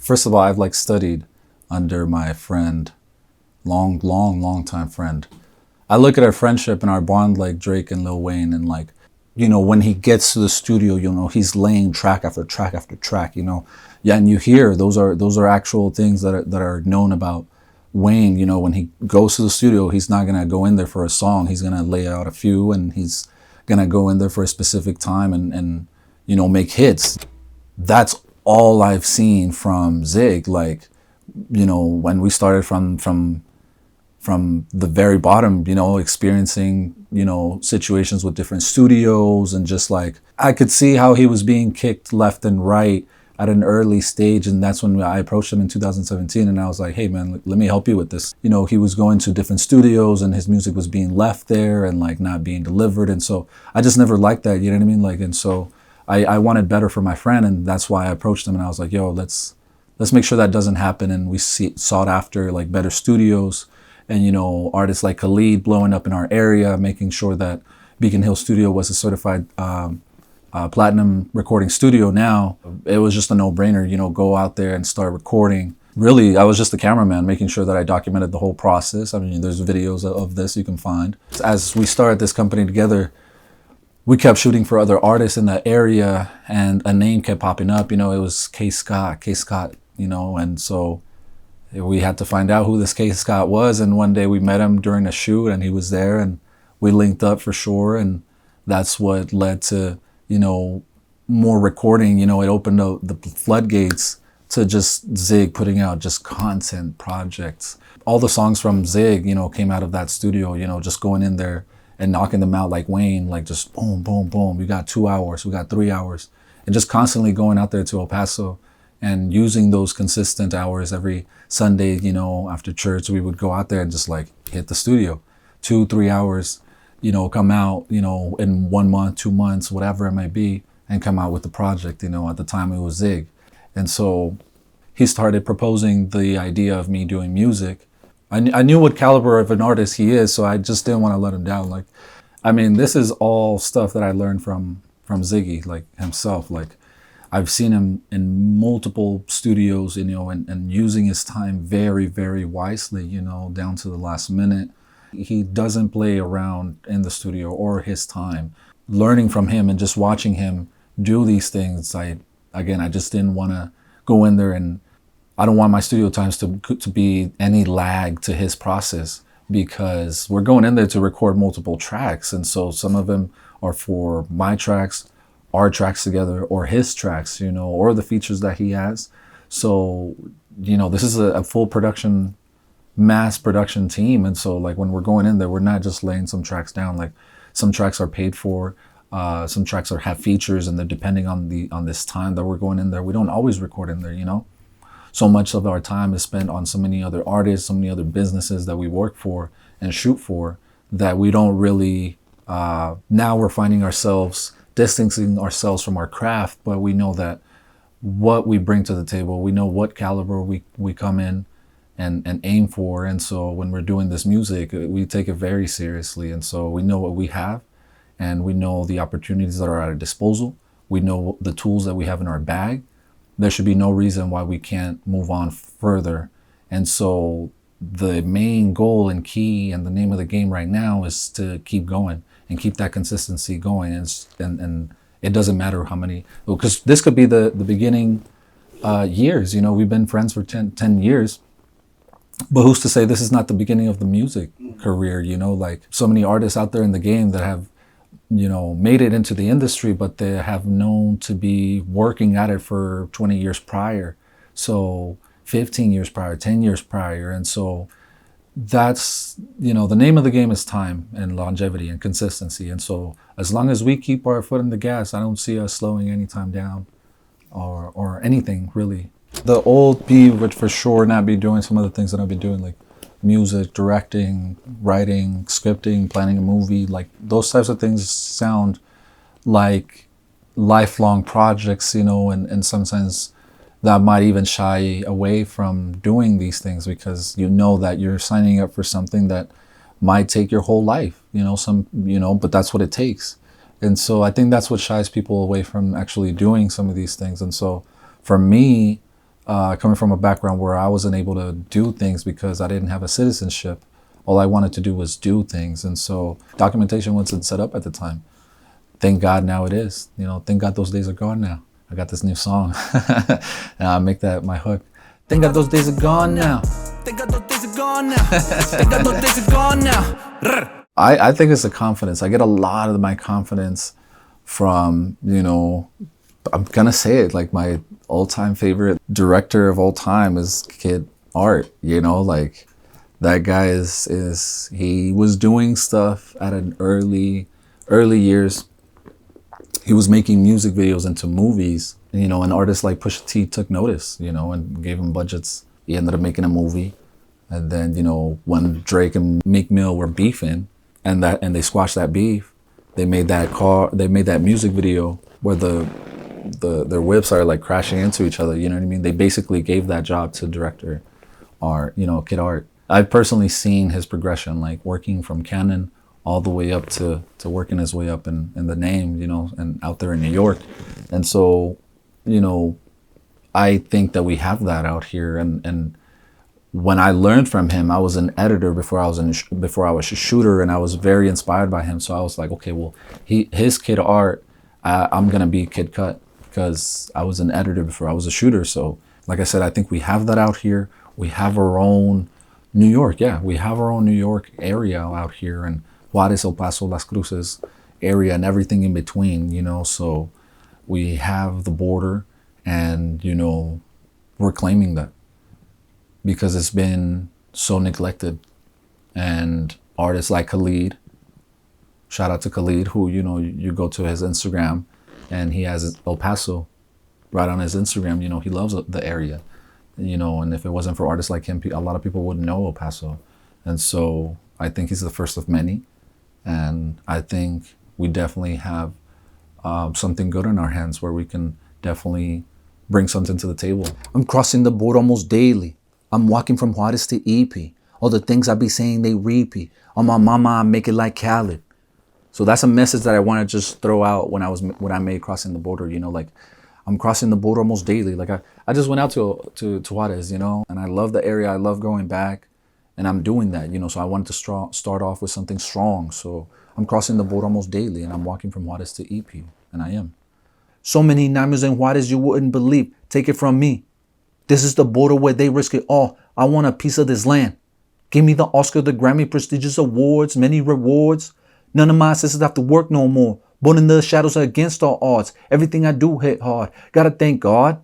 First of all, I've like studied under my friend, long time friend. I look at our friendship and our bond like Drake and Lil Wayne, and like, you know, when he gets to the studio, you know, he's laying track after track after track, you know. Yeah, and you hear those are actual things that are known about Wayne. You know, when he goes to the studio, he's not gonna go in there for a song. He's gonna lay out a few, and he's gonna go in there for a specific time and you know, make hits. That's all I've seen from Zig. Like, you know, when we started from the very bottom, you know, experiencing, you know, situations with different studios, and just like, I could see how he was being kicked left and right at an early stage. And that's when I approached him in 2017, and I was like, hey man, let me help you with this. You know, he was going to different studios and his music was being left there and like not being delivered. And so I just never liked that, you know what I mean? Like, and so I wanted better for my friend, and that's why I approached him, and I was like, yo, let's make sure that doesn't happen. And we sought after like better studios, and, you know, artists like Khalid blowing up in our area, making sure that Beacon Hill Studio was a certified platinum recording studio. Now it was just a no-brainer, you know, go out there and start recording. Really, I was just the cameraman, making sure that I documented the whole process. I mean, there's videos of this you can find. As we started this company together, we kept shooting for other artists in that area, and a name kept popping up. You know, it was KIC CUT, you know, and so we had to find out who this KIC CUT was. And one day we met him during a shoot, and he was there, and we linked up for sure. And that's what led to, you know, more recording. You know, it opened up the floodgates to just Zig putting out just content projects. All the songs from Zig, you know, came out of that studio, you know, just going in there and knocking them out like Wayne, like just boom, boom, boom. We got 2 hours, we got 3 hours, and just constantly going out there to El Paso and using those consistent hours every Sunday, you know, after church. We would go out there and just like hit the studio, 2-3 hours, you know, come out, you know, in 1 month, 2 months, whatever it might be, and come out with the project. You know, at the time it was Zig. And so he started proposing the idea of me doing music. I knew what caliber of an artist he is, so I just didn't want to let him down. Like, I mean, this is all stuff that I learned from Ziggy, like himself. Like, I've seen him in multiple studios, you know, and using his time very, very wisely, you know, down to the last minute. He doesn't play around in the studio or his time. Learning from him and just watching him do these things, I just didn't want to go in there, and I don't want my studio times to be any lag to his process, because we're going in there to record multiple tracks. And so some of them are for my tracks, our tracks together, or his tracks, you know, or the features that he has. So, you know, this is a full production, mass production team. And so like when we're going in there, we're not just laying some tracks down. Like, some tracks are paid for, some tracks have features, and they're depending on this time that we're going in there. We don't always record in there, you know. So much of our time is spent on so many other artists, so many other businesses that we work for and shoot for, that we don't really, now we're finding ourselves distancing ourselves from our craft. But we know that what we bring to the table, we know what caliber we come in and aim for. And so when we're doing this music, we take it very seriously. And so we know what we have, and we know the opportunities that are at our disposal. We know the tools that we have in our bag. There should be no reason why we can't move on further. And so the main goal and key and the name of the game right now is to keep going and keep that consistency going. And it doesn't matter how many, because this could be the beginning years. You know, we've been friends for 10 years, but who's to say this is not the beginning of the music career? You know, like, so many artists out there in the game that have, you know, made it into the industry, but they have known to be working at it for 20 years prior. So 15 years prior, 10 years prior. And so that's, you know, the name of the game is time and longevity and consistency. And so as long as we keep our foot in the gas, I don't see us slowing any time down or anything really. The old me would for sure not be doing some of the things that I've been doing, like music, directing, writing, scripting, planning a movie. Like, those types of things sound like lifelong projects, you know, and sometimes that might even shy away from doing these things, because you know that you're signing up for something that might take your whole life, you know, but that's what it takes. And so I think that's what shies people away from actually doing some of these things. And so for me, coming from a background where I wasn't able to do things because I didn't have a citizenship. All I wanted to do was do things. And so documentation wasn't set up at the time. Thank God now it is. You know, thank God those days are gone now. I got this new song. And I make that my hook. Thank God those days are gone now. Thank God those days are gone now. Thank God those days are gone now. I think it's the confidence. I get a lot of my confidence from, you know, I'm gonna say it, like my all-time favorite director of all time is Kid Art. You know, like that guy is he was doing stuff at an early years. He was making music videos into movies, you know, and artists like Pusha T took notice, you know, and gave him budgets. He ended up making a movie. And then, you know, when Drake and Meek Mill were beefing and they squashed that beef, they made that music video where their whips are like crashing into each other, you know what I mean? They basically gave that job to director Art, you know, Kid Art. I've personally seen his progression, like working from Canon all the way up to working his way up in the name, you know, and out there in New York. And so, you know, I think that we have that out here. And when I learned from him, I was an editor before I was a shooter, and I was very inspired by him. So I was like, okay, well, his Kid Art, I'm gonna be Kid Cut because I was an editor before I was a shooter. So like I said, I think we have that out here. We have our own New York. Yeah, we have our own New York area out here, and Juarez, El Paso, Las Cruces area, and everything in between, you know. So we have the border, and, you know, we're claiming that because it's been so neglected. And artists like Khalid, shout out to Khalid, who, you know, you go to his Instagram and he has El Paso right on his Instagram. You know, he loves the area, you know, and if it wasn't for artists like him, a lot of people wouldn't know El Paso. And so I think he's the first of many. And I think we definitely have something good in our hands where we can definitely bring something to the table. I'm crossing the border almost daily. I'm walking from Juarez to EP. All the things I be saying, they repeat. On my mama, I make it like Khalid. So that's a message that I want to just throw out when I made Crossing the Border. You know, like I'm crossing the border almost daily. Like I just went out to Juarez, you know, and I love the area. I love going back. And I'm doing that, you know, so I wanted to start off with something strong. So I'm crossing the border almost daily, and I'm walking from Juarez to EP, and I am. So many Namus in Juarez you wouldn't believe. Take it from me. This is the border where they risk it all. I want a piece of this land. Give me the Oscar, the Grammy, prestigious awards, many rewards. None of my sisters have to work no more. Born in the shadows against all odds. Everything I do hit hard. Gotta thank God.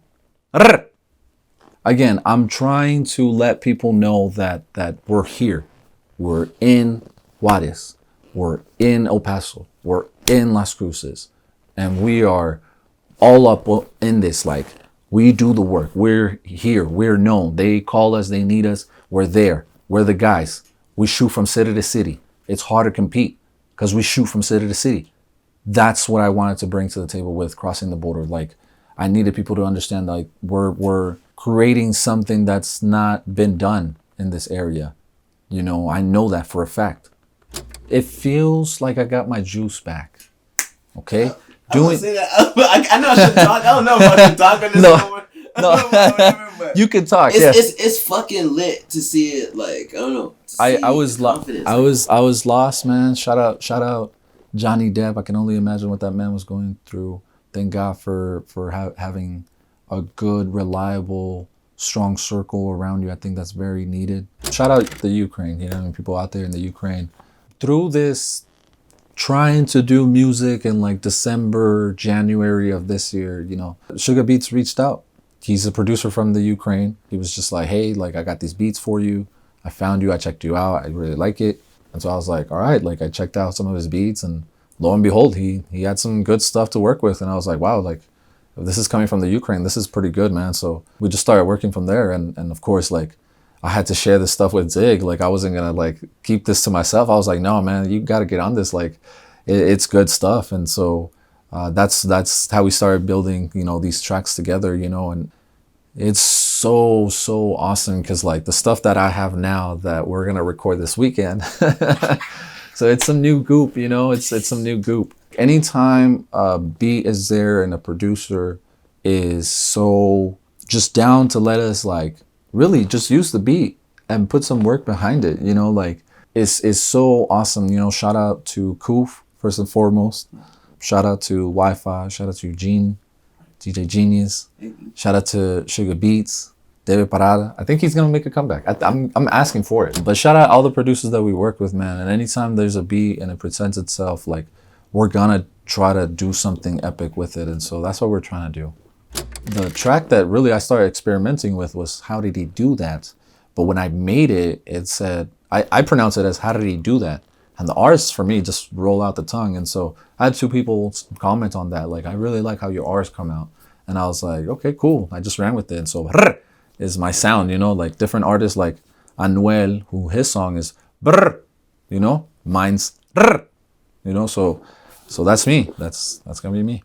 Again, I'm trying to let people know that we're here. We're in Juarez. We're in El Paso. We're in Las Cruces. And we are all up in this. Like, we do the work. We're here. We're known. They call us. They need us. We're there. We're the guys. We shoot from city to city. It's hard to compete because we shoot from city to city. That's what I wanted to bring to the table with Crossing the Border. Like, I needed people to understand, like, we're creating something that's not been done in this area. You know, I know that for a fact. It feels like I got my juice back. Okay? I know I should talk. I don't know if I should talk on this moment. No. You can talk. It's fucking lit to see it. Like, I don't know. I was lost, man. Shout out Johnny Depp. I can only imagine what that man was going through. Thank God for having a good, reliable, strong circle around you. I think that's very needed. Shout out the Ukraine, you know, I mean, people out there in the Ukraine. Through this, trying to do music in like December, January of this year, you know, SVGAR Beats reached out. He's a producer from the Ukraine. He was just like, hey, like, I got these beats for you. I found you, I checked you out, I really like it. And so I was like, all right, like, I checked out some of his beats, and lo and behold, he had some good stuff to work with. And I was like, wow, like, if this is coming from the Ukraine, this is pretty good, man. So we just started working from there. And of course, like, I had to share this stuff with Zig. Like, I wasn't going to, like, keep this to myself. I was like, no, man, you got to get on this. Like, it's good stuff. And so that's how we started building, you know, these tracks together, you know. And it's so awesome because, like, the stuff that I have now that we're going to record this weekend. So it's some new goop, you know, it's some new goop. Anytime a beat is there and a producer is so just down to let us like really just use the beat and put some work behind it, you know, like it's so awesome. You know, shout out to Koof first and foremost. Shout out to Wi-Fi. Shout out to Eugene, DJ Genius. Shout out to Sugar Beats, David Parada. I think he's gonna make a comeback. I'm asking for it. But shout out all the producers that we work with, man. And anytime there's a beat and it presents itself, like we're gonna try to do something epic with it. And so that's what we're trying to do. The track that really I started experimenting with was How Did He Do That? But when I made it, it said, I pronounce it as How Did He Do That? And the R's for me just roll out the tongue. And so I had 2 people comment on that. Like, I really like how your R's come out. And I was like, okay, cool. I just ran with it. And so brr is my sound, you know, like different artists like Anuel, who his song is brr, you know, mine's brr, you know, so that's me. That's going to be me.